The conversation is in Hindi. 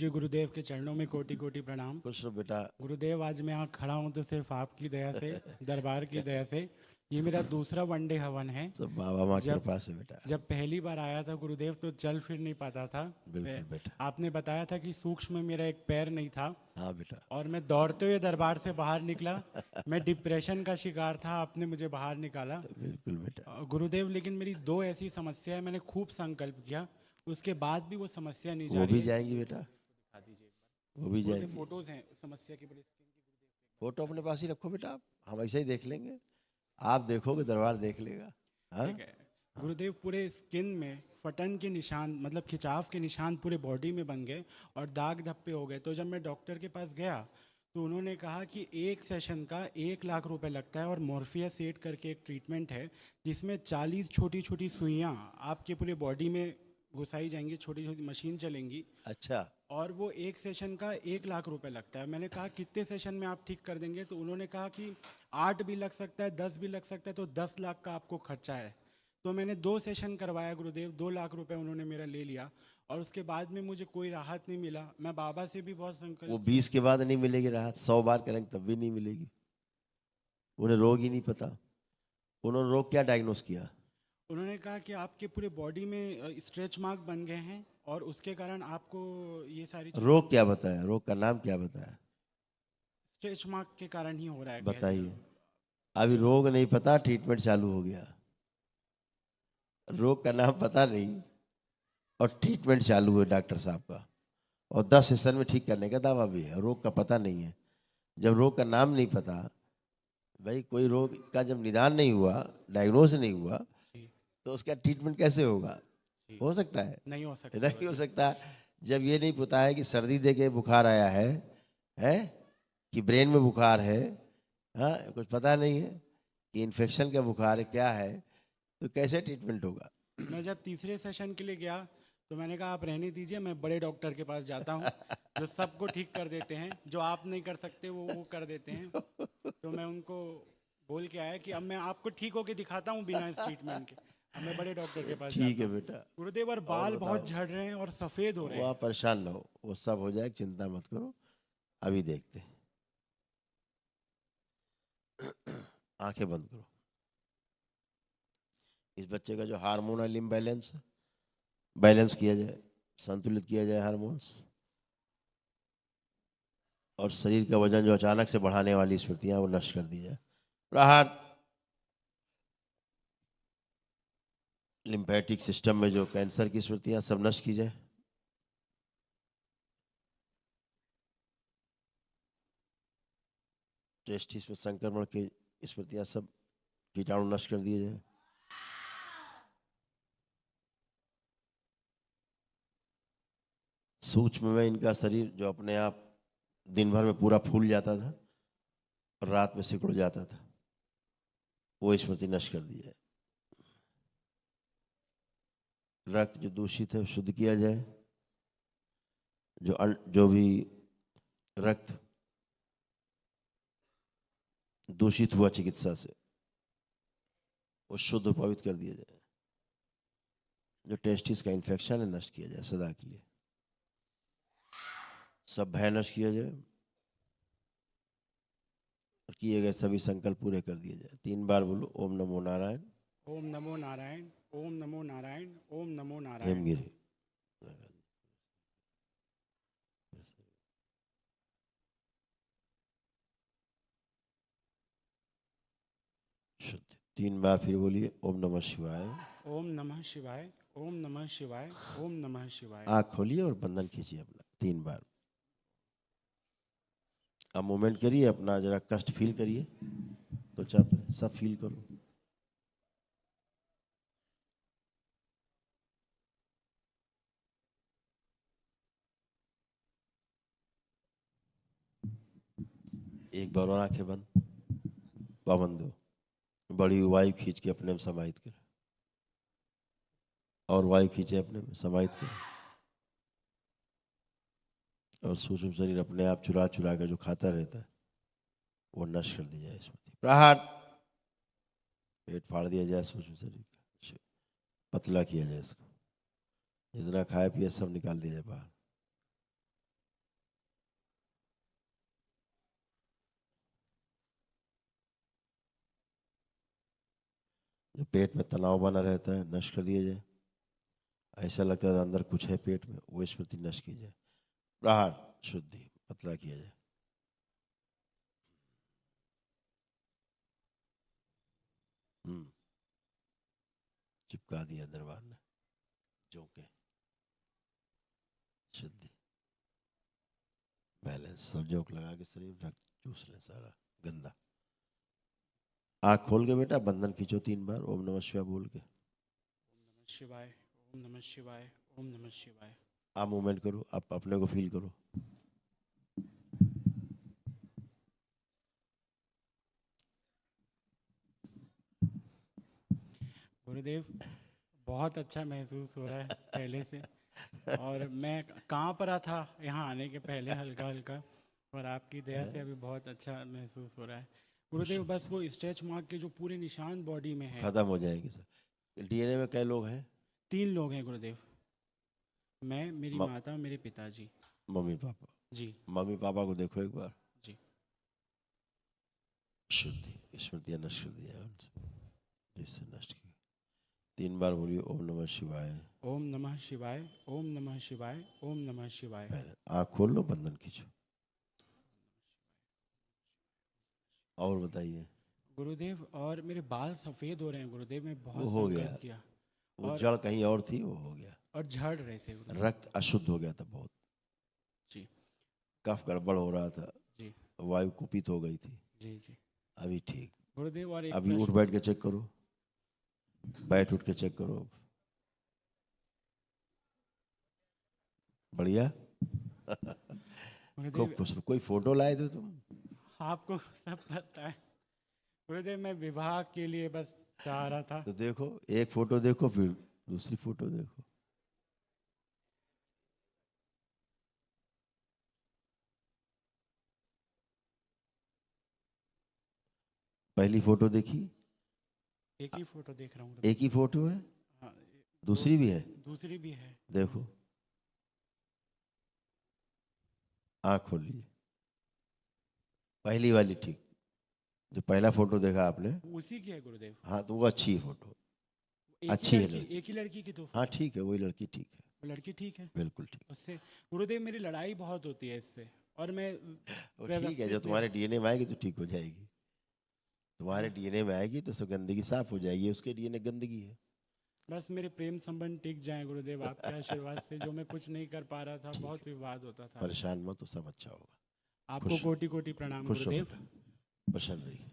मुझे गुरुदेव के चरणों में कोटि कोटि प्रणाम। खुश रहो बेटा। गुरुदेव, आज मैं यहाँ खड़ा हूँ तो सिर्फ आपकी दया से, दरबार की दया से। ये मेरा दूसरा वनडे हवन है। सब बाबा माँ जब कृपा से बेटा। जब पहली बार आया था गुरुदेव तो चल फिर नहीं पाता था। बिल्कुल बेटा। आपने बताया था कि सूक्ष्म में मेरा एक पैर नहीं था हाँ बेटा। और मैं दौड़ते हुए दरबार से बाहर निकला। मैं डिप्रेशन का शिकार था, आपने मुझे बाहर निकाला। बिल्कुल बेटा। गुरुदेव, लेकिन मेरी दो ऐसी समस्या है, मैंने खूब संकल्प किया, उसके बाद भी वो समस्या नहीं जा वो रही भी है। जाएंगी बेटा, दिखा दीजिए एक बार। वो भी गुरुदेव, जाएंगी। फोटोज हैं समस्या की बड़ी। फोटो अपने पास ही रखो बेटा, आप हम ऐसे ही देख लेंगे। आप देखोगे दरबार देख लेगा। हाँ ठीक है गुरुदेव, पूरे स्किन में फटन के निशान, मतलब खिंचाव के निशान पूरे बॉडी में बन गए और दाग धब्पे हो गए। तो जब मैं डॉक्टर के पास गया तो उन्होंने कहा कि एक सेशन का 1 लाख रुपए लगता है और मॉर्फिया सेट करके एक ट्रीटमेंट है जिसमें 40 छोटी छोटी सुइयाँ आपके पूरे बॉडी में घुसाई जाएंगी, छोटी छोटी मशीन चलेंगी अच्छा। और वो एक सेशन का 1 लाख रुपए लगता है। मैंने कहा कितने सेशन में आप ठीक कर देंगे? तो उन्होंने कहा कि 8 भी लग सकता है, 10 भी लग सकता है, तो 10 लाख का आपको खर्चा है। तो मैंने 2 सेशन करवाया गुरुदेव, 2 लाख रुपए उन्होंने मेरा ले लिया और उसके बाद में मुझे कोई राहत नहीं मिला। मैं बाबा से भी बहुत वो संकल्प 20 के बाद नहीं मिलेगी राहत, 100 बार करेंगे तब भी नहीं मिलेगी। उन्हें रोग ही नहीं पता। उन्होंने रोग क्या डायग्नोस किया? उन्होंने कहा कि आपके पूरे बॉडी में स्ट्रेच मार्क बन गए हैं और उसके कारण आपको ये सारी चीज़ें, रोग क्या बताया? रोग का नाम क्या बताया? स्ट्रेच मार्क के कारण ही हो रहा है कह दिया। बताइए। अभी रोग नहीं पता, ट्रीटमेंट चालू हो गया। रोग का नाम पता नहीं और ट्रीटमेंट चालू है डॉक्टर साहब का, और 10 सेशन में ठीक करने का दावा भी है। रोग का पता नहीं है। जब रोग का नाम नहीं पता, भाई कोई रोग का जब निदान नहीं हुआ, डायग्नोज नहीं हुआ, जी तो उसका ट्रीटमेंट कैसे होगा? जी, हो सकता है? नहीं हो सकता नहीं हो गुरुदेव। सकता। जब ये नहीं पता है कि सर्दी दे के बुखार आया है कि ब्रेन में बुखार है, हाँ कुछ पता नहीं है कि इन्फेक्शन का बुखार है क्या है, तो कैसे ट्रीटमेंट होगा? मैं जब तीसरे सेशन के लिए गया तो मैंने कहा आप रहने दीजिए, मैं बड़े डॉक्टर के पास जाता हूँ जो सबको ठीक कर देते हैं, जो आप नहीं कर सकते वो कर देते हैं। तो मैं उनको बोल के आया कि अब मैं आपको ठीक होके दिखाता हूँ बिना इस ट्रीटमेंट के। अब मैं बड़े डॉक्टर के पास ठीक जाता है हूँ बेटा। गुरुदेव। और और बाल बताओ। बहुत झड़ रहे हैं और सफ़ेद हो रहे वो हैं। आप परेशान ना हो, वो सब हो जाए, चिंता मत करो। अभी देखते हैं। आंखें बंद करो। इस बच्चे का जो हार्मोनल इम्बैलेंस बैलेंस किया जाए, संतुलित किया जाए हार्मोन्स, और शरीर का वजन जो अचानक से बढ़ाने वाली स्मृतियां वो नष्ट कर दी जाए। राहत। लिम्फेटिक सिस्टम में जो कैंसर की स्मृतियां सब नष्ट की जाए। टेस्टिस में संक्रमण की स्मृतियां सब कीटाणु नष्ट कर दिए जाए। सूक्ष्म में इनका शरीर जो अपने आप दिन भर में पूरा फूल जाता था और रात में सिकुड़ जाता था, वो स्मृति नष्ट कर दी जाए। रक्त जो दूषित है शुद्ध किया जाए। जो भी रक्त दूषित हुआ चिकित्सा से, वो शुद्ध पवित्र कर दिया जाए। जो टेस्टिस का इन्फेक्शन है नष्ट किया जाए सदा के लिए। सब भय नष्ट किया जाए और किए गए सभी संकल्प पूरे कर दिए जाए। 3 बार बोलो ओम नमो नारायण। ओम नमो नारायण, ओम नमो नारायण, ओम नमो नारायण। हेमगिरी। शुद्ध। 3 बार फिर बोलिए ओम नमः शिवाय। ओम नमः शिवाय, ओम नमः शिवाय, ओम नमः शिवाय। आँख खोलिए और बंधन खींचिए अपना 3 बार। अब मूवमेंट करिए, अपना जरा कष्ट फील करिए, तो सब फील करो। एक बार और आंखें बंद, पवन दो, बड़ी वायु खींच के अपने में समाहित कर, और वायु खींचे अपने में समाहित कर, और सूक्ष्म शरीर अपने आप चुरा चुरा कर जो खाता रहता है वो नष्ट कर दिया जाए। स्मृति प्रहार। पेट फाड़ दिया जाए, सूक्ष्म शरीर का पतला किया जाए, इसको जितना खाए पिए सब निकाल दिया जाए बाहर। जो पेट में तनाव बना रहता है नष्ट कर दिया जाए। ऐसा लगता है अंदर कुछ है पेट में, वो स्मृति नष्ट की जाए। प्रहार शुद्धि पतला किया जाए। चिपका दिया दरबार ने जोके। शुद्धि बैलेंस सब जोक लगा के शरीर रक्त चूस ले सारा गंदा। आँख खोल के बेटा बंधन खींचो 3 बार ओम नमः शिवाय बोल के। शिवाय, ओम नमः शिवाय, ओम नमः शिवाय। आप मूवमेंट करो, आप अपने को फील करो। गुरुदेव बहुत अच्छा महसूस हो रहा है पहले से। और मैं कहाँ पर था यहाँ आने के पहले हल्का हल्का, और आपकी दया से अभी बहुत अच्छा महसूस हो रहा है गुरुदेव। बस वो स्ट्रेच मार्क के जो पूरे निशान बॉडी में है खत्म हो जाएगी सर। डीएनए में कई लोग हैं? 3 लोग हैं गुरुदेव। मैं, मेरी म, माता, मेरे पिताजी। Mummy papa. जी मम्मी पापा को देखो एक बार। जी। शुद्धि स्मृतियाँ नष्ट कर दिया उनसे, जिससे नष्ट की। 3 बार बोलिए ओम नमः शिवाय, ओम नमः शिवाय, ओम नमः शिवाय, ओम नमः शिवाय। आँख खोल लो बंधन खींचो। और बताइए। गुरुदेव और मेरे बाल सफ़ेद हो रहे हैं गुरुदेव, मैं वो बहुत हो गया, संकल्प किया। वो और जड़ कहीं और थी, वो हो गया। और झड़ रहे थे गुरुदेव। रक्त अशुद्ध हो गया था बहुत। जी कफ गड़बड़ हो रहा था, जी वायु कुपित हो गई थी। जी जी अभी ठीक। गुरुदेव। और एक अभी उठ प्रश्न। बैठ के चेक करो, बैठ उठ के चेक करो। बढ़िया। खूब गुरुदेव खुश रहो। कोई फोटो लाए थे तुम? आपको सब पता है गुरुदेव, मैं विवाह के लिए बस चाह रहा था। तो देखो, एक फोटो देखो फिर दूसरी फोटो देखो। पहली फोटो देखी? एक ही फोटो देख रहा हूँ। एक ही फोटो है? हाँ, दूसरी भी है? दूसरी भी है। देखो, आँख खोलिए। पहली वाली ठीक, जो पहला फोटो देखा आपने उसी की है गुरुदेव। हाँ, तो वो अच्छी है फोटो। एक ही अच्छी है लड़की, लड़की। एक ही लड़की की 2 हाँ फोटो। ठीक है, वही लड़की ठीक है, वो लड़की ठीक है। बिल्कुल ठीक। उससे गुरुदेव मेरी लड़ाई बहुत होती है इससे, और मैं वो ठीक है, जो व्यवस्थित नहीं तुम्हारे रहता। डीएनए में आएगी तो ठीक हो जाएगी। तुम्हारे डीएनए में आएगी तो सब गंदगी साफ हो जाएगी। उसके डीएनए गंदगी है। बस मेरे प्रेम संबंध टिक जाए गुरुदेव आपके आशीर्वाद से, जो मैं कुछ नहीं कर पा रहा था, ठीक बहुत है, विवाद होता था। परेशान मत, तो सब अच्छा होगा। आपको खुश कोटि कोटि प्रणाम खुश हो गुरुदेव। बेटा, प्रसन्न रहिए।